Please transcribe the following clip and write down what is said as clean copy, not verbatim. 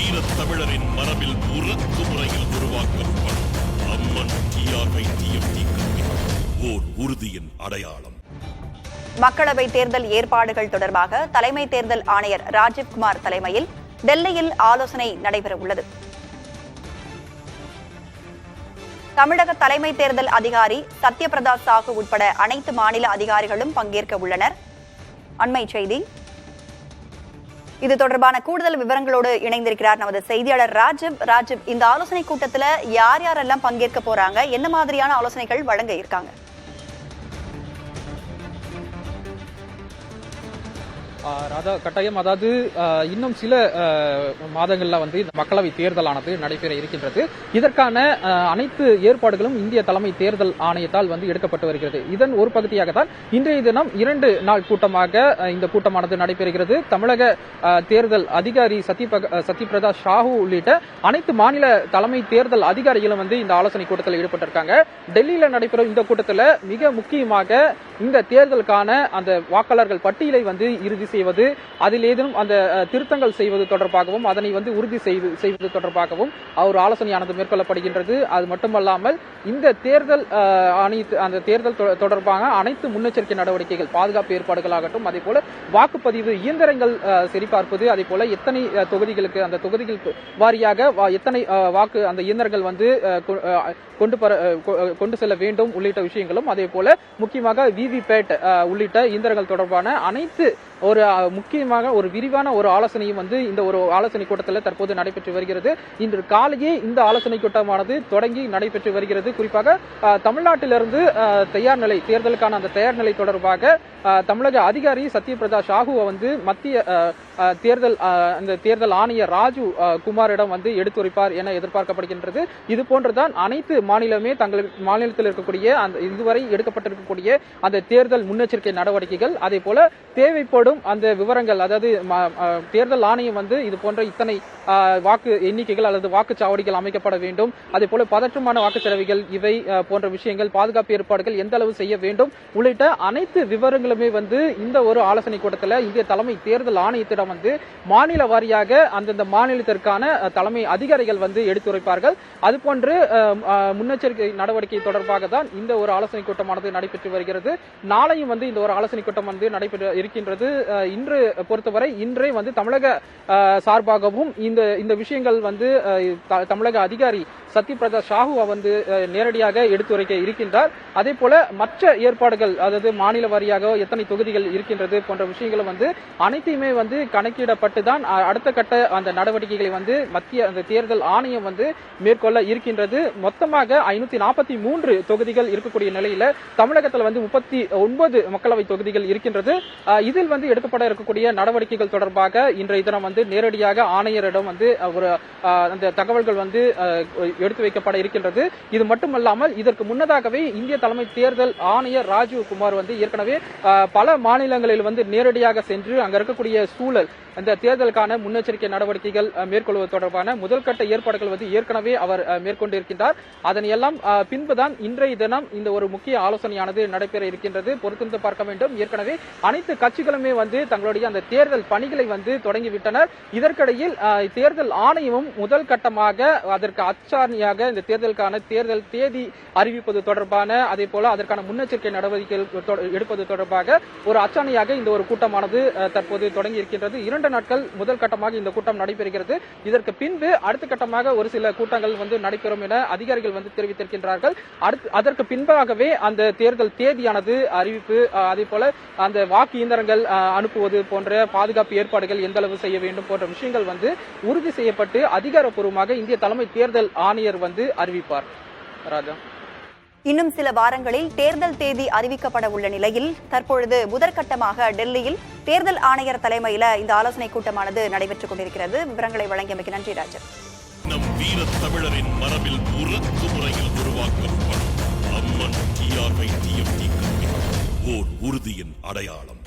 வீரத் தமிழரின் மரபில் உறக்கு முறையில் உருவாக்கப்படும் அம்மன் TRY-TFT ஓர் உறுதியின் அடையாளம். மக்களவை தேர்தல் ஏற்பாடுகள் தொடர்பாக தலைமை தேர்தல் ஆணையர் ராஜீவ்குமார் தலைமையில் டெல்லியில் ஆலோசனை நடைபெறவுள்ளது. தமிழக தலைமை தேர்தல் அதிகாரி சத்யபிரதா சாஹூ உட்பட அனைத்து மாநில அதிகாரிகளும் பங்கேற்க உள்ளனர். அண்மை செய்தி. இது தொடர்பான கூடுதல் விவரங்களோடு இணைந்திருக்கிறார் நமது செய்தியாளர் ராஜீவ். இந்த ஆலோசனை கூட்டத்தில் யார் யாரெல்லாம் பங்கேற்க போறாங்க, என்ன மாதிரியான ஆலோசனைகள் வழங்க இருக்காங்க? ராதா, கட்டாயம். அதாவது இன்னும் சில மாதங்கள்ல இந்த மக்களவை தேர்தலானது நடைபெற இருக்கின்றது. இதற்கான அனைத்து ஏற்பாடுகளும் இந்திய தலைமை தேர்தல் ஆணையத்தால் எடுக்கப்பட்டு வருகிறது. இதன் ஒரு பகுதியாகத்தான் இன்றைய தினம் 2 நாள் கூட்டமாக இந்த கூட்டமானது நடைபெறுகிறது. தமிழக தேர்தல் அதிகாரி சத்யபிரதா சாஹூ உள்ளிட்ட அனைத்து மாநில தலைமை தேர்தல் அதிகாரிகளும் இந்த ஆலோசனை கூட்டத்தில் ஈடுபட்டிருக்காங்க. டெல்லியில நடைபெறும் இந்த கூட்டத்தில் மிக முக்கியமாக இந்த தேர்தலுக்கான அந்த வாக்காளர்கள் பட்டியலை இறுதி செய்வது, அதில் ஏதேனும் அந்த திருத்தங்கள் செய்வது தொடர்பாகவும் அதனை உறுதி செய்வது தொடர்பாகவும் ஒரு ஆலோசனையானது மேற்கொள்ளப்படுகின்றது. அது மட்டுமல்லாமல் இந்த தேர்தல் அந்த தேர்தல் தொடர்பாக அனைத்து முன்னெச்சரிக்கை நடவடிக்கைகள், பாதுகாப்பு ஏற்பாடுகளாகட்டும், அதே போல வாக்குப்பதிவு இயந்திரங்கள் சரிபார்ப்பது, அதே போல எத்தனை தொகுதிகளுக்கு அந்த தொகுதிகள் வாரியாக எத்தனை வாக்கு அந்த இயந்திரங்கள் கொண்டு செல்ல வேண்டும் உள்ளிட்ட விஷயங்களும், அதே போல முக்கியமாக விவிபேட் உள்ளிட்ட இயந்திரங்கள் தொடர்பான அனைத்து ஒரு முக்கியமாக ஒரு விரிவான ஒரு ஆலோசனையும் இந்த ஒரு ஆலோசனை கூட்டத்தில் தற்போது நடைபெற்று வருகிறது. இன்று காலையே இந்த ஆலோசனை கூட்டமானது தொடங்கி நடைபெற்று வருகிறது. குறிப்பாக தமிழ்நாட்டிலிருந்து தேர்தலுக்கான அந்த தயார் நிலை தொடர்பாக தமிழக அதிகாரி சத்யபிரதா சாஹூ மத்திய தேர்தல் ஆணையர் ராஜு குமாரிடம் எடுத்துரைப்பார் என எதிர்பார்க்கப்படுகின்றது. இது போன்றுதான் அனைத்து மாநிலமே மாநிலத்தில் இருக்கக்கூடிய அந்த இதுவரை எடுக்கப்பட்டிருக்கக்கூடிய அந்த தேர்தல் முன்னெச்சரிக்கை நடவடிக்கைகள், அதே போல தேவைப்படும் அந்த விவரங்கள், அதாவது தேர்தல் ஆணையம் இது போன்ற இத்தனை வாக்கு எண்ணிக்கைகள் அல்லது வாக்குச்சாவடிகள் அமைக்கப்பட வேண்டும், அதே போல பதற்றமான வாக்குச்சாவடிகள் இவை போன்ற விஷயங்கள், பாதுகாப்பு ஏற்பாடுகள் எந்த அளவு செய்ய வேண்டும் உள்ளிட்ட அனைத்து விவரங்களுமே இந்த ஒரு ஆலோசனை கூட்டத்தில் இந்திய தலைமை தேர்தல் ஆணையத்திடம் மாநில வாரியாக அந்தந்த மாநிலத்திற்கான தலைமை அதிகாரிகள் எடுத்துரைப்பார்கள். அதுபோன்று முன்னெச்சரிக்கை நடவடிக்கை தொடர்பாக தான் இந்த ஒரு ஆலோசனை கூட்டமானது நடைபெற்று வருகிறது. நாளையும் இந்த ஒரு ஆலோசனை கூட்டம் நடைபெற்று இருக்கின்றது. இன்று பொறுத்தவரை இன்றே தமிழக சார்பாகவும் இந்த விஷயங்கள் தமிழக அதிகாரி சத்யபிரதா சாஹூ நேரடியாக எடுத்துரைக்க இருக்கின்றார். அதே போல மற்ற ஏற்பாடுகள், அதாவது மாநில வாரியாக எத்தனை தொகுதிகள் இருக்கின்றது போன்ற விஷயங்களும் அனைத்தையுமே கணக்கிடப்பட்டுதான் அடுத்த கட்ட அந்த நடவடிக்கைகளை மத்திய அந்த தேர்தல் ஆணையம் மேற்கொள்ள இருக்கின்றது. மொத்தமாக 543 தொகுதிகள் இருக்கக்கூடிய நிலையில தமிழகத்தில் 39 மக்களவை தொகுதிகள் இருக்கின்றது. இதில் எடுக்கப்பட இருக்கக்கூடிய நடவடிக்கைகள் தொடர்பாக இன்றைய தினம் நேரடியாக ஆணையரிடம் ஒரு அந்த தகவல்கள் எடுத்து வைக்கப்பட இருக்கின்றது. இது மட்டுமல்லாமல் இதற்கு முன்னதாகவே இந்திய தலைமை தேர்தல் ஆணையர் ராஜீவ் குமார் ஏற்கனவே பல மாநிலங்களில் நேரடியாக சென்று அங்க இருக்கக்கூடிய சூழல், அந்த தேர்தலுக்கான முன்னெச்சரிக்கை நடவடிக்கைகள் மேற்கொள்வது தொடர்பான முதல் கட்ட ஏற்பாடுகள் ஏற்கனவே அவர் மேற்கொண்டிருக்கின்றார். அதனையெல்லாம் பின்புதான் இன்றைய தினம் இந்த ஒரு முக்கிய ஆலோசனையானது நடைபெற இருக்கின்றது. பொறுத்திருந்து பார்க்க வேண்டும். ஏற்கனவே அனைத்து கட்சிகளுமே தங்களுடைய அந்த தேர்தல் பணிகளை தொடங்கிவிட்டனர். இதற்கிடையில் தேர்தல் ஆணையமும் முதல் கட்டமாக அதற்கு அச்சாணியாக இந்த தேர்தலுக்கான தேர்தல் தேதி அறிவிப்பது தொடர்பான, அதே போல அதற்கான முன்னெச்சரிக்கை நடவடிக்கைகள் எடுப்பது தொடர்பாக ஒரு அச்சாணியாக இந்த ஒரு கூட்டமானது தற்போது தொடங்கி இருக்கின்றது. 2 நாட்கள் முதல் கட்டமாக இந்த கூட்டம் நடைபெறுகிறது. இதற்கு பின்பு அடுத்த கட்டமாக ஒரு சில கூட்டங்கள் நடைபெறும் என அதிகாரிகள் தெரிவித்திருக்கின்றார்கள். அதற்கு பின்பாகவே அந்த தேர்தல் தேதியானது அறிவிப்பு, அதே போல அந்த வாக்கு இயந்திரங்கள் அனுப்புவது போன்ற பாதுகாப்பு ஏற்பாடுகள் எந்த அளவு செய்ய வேண்டும் போன்ற விஷயங்கள் உறுதி செய்யப்பட்டு அதிகாரப்பூர்வமாக இந்திய தலைமை தேர்தல் ஆணையர் அறிவிப்பார். ராஜா, இன்னும் சில வாரங்களில் தேர்தல் தேதி அறிவிக்கப்பட உள்ள நிலையில் தற்பொழுது முதற்கட்டமாக டெல்லியில் தேர்தல் ஆணையர் தலைமையில் இந்த ஆலோசனை கூட்டமானது நடைபெற்றுக் கொண்டிருக்கிறது. விவரங்களை வழங்கியமைக்கு நன்றி ராஜா. நம் வீரத் தமிழரின் மரபில் உறக்கு முறையில் உருவாக்கப்படும் அம்மன் TRY-TFT ஓர் உறுதியின் அடையாளம்.